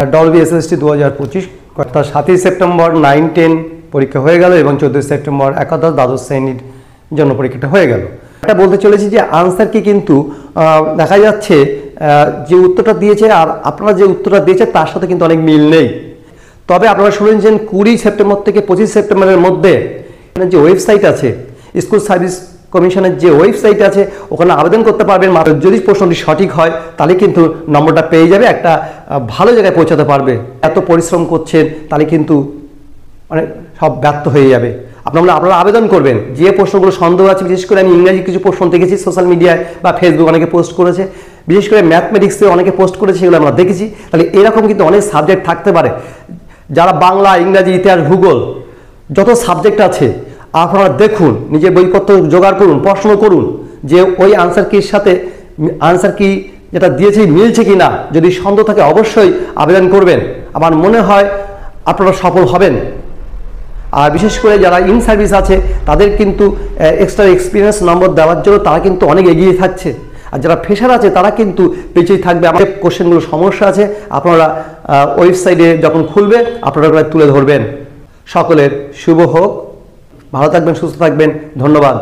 Dolby SST 2025 অর্থাৎ 7ই September 9-10 পরীক্ষা হয়ে গেল এবং 14ই সেপ্টেম্বর একাদশ দ্বাদশ শ্রেণীর জন্য পরীক্ষাটা হয়ে গেল। এটা বলতে চলেছি যে আনসার কি কিন্তু দেখা যাচ্ছে যে উত্তরটা দিয়েছে আর আপনারা যে উত্তরটা দিয়েছে তার সাথে কিন্তু অনেক মিল নেই। তবে আপনারা শুনেছেন 20 সেপ্টেম্বর থেকে 25 সেপ্টেম্বরের মধ্যে যে ওয়েবসাইট আছে স্কুল সার্ভিস কমিশনের যে ওয়েবসাইট আছে ওখানে আবেদন করতে পারবেন। যদি প্রশ্নটি সঠিক হয় তাহলে কিন্তু নম্বরটা পেয়ে যাবে, একটা ভালো জায়গায় পৌঁছাতে পারবে। এত পরিশ্রম করছেন তাহলে কিন্তু মানে সব ব্যর্থ হয়ে যাবে। আপনারা আবেদন করবেন। যে প্রশ্নগুলো সন্দেহ আছে, বিশেষ করে আমি ইংরাজি কিছু প্রশ্ন দেখেছি সোশ্যাল মিডিয়ায় বা ফেসবুক অনেকে পোস্ট করেছে, বিশেষ করে ম্যাথমেটিক্সে অনেকে পোস্ট করেছে, সেগুলো আমরা দেখেছি। তাহলে এরকম কিন্তু অনেক সাবজেক্ট থাকতে পারে। যারা বাংলা, ইংরাজি, ইতিহাস, ভূগোল যত সাবজেক্ট আছে আপনারা দেখুন, নিজের বইপত্র জোগাড় করুন, প্রশ্ন করুন যে ওই আনসার কির সাথে আনসার কি যেটা দিয়েছে মিলছে কি না। যদি সন্দেহ থাকে অবশ্যই আবেদন করবেন। আমার মনে হয় আপনারা সফল হবেন। আর বিশেষ করে যারা ইন সার্ভিস আছে তাদের কিন্তু এক্সট্রা এক্সপিরিয়েন্স নম্বর দেওয়ার জন্য তারা কিন্তু অনেক এগিয়ে থাকছে। আর যারা ফ্রেশার আছে তারা কিন্তু পিছিয়ে থাকবে। আমাদের কোশ্চেনগুলো সমস্যা আছে, আপনারা ওয়েবসাইটে যখন খুলবে আপনারা তুলে ধরবেন। সকলের শুভ হোক, ভালো থাকবেন, সুস্থ থাকবেন, ধন্যবাদ।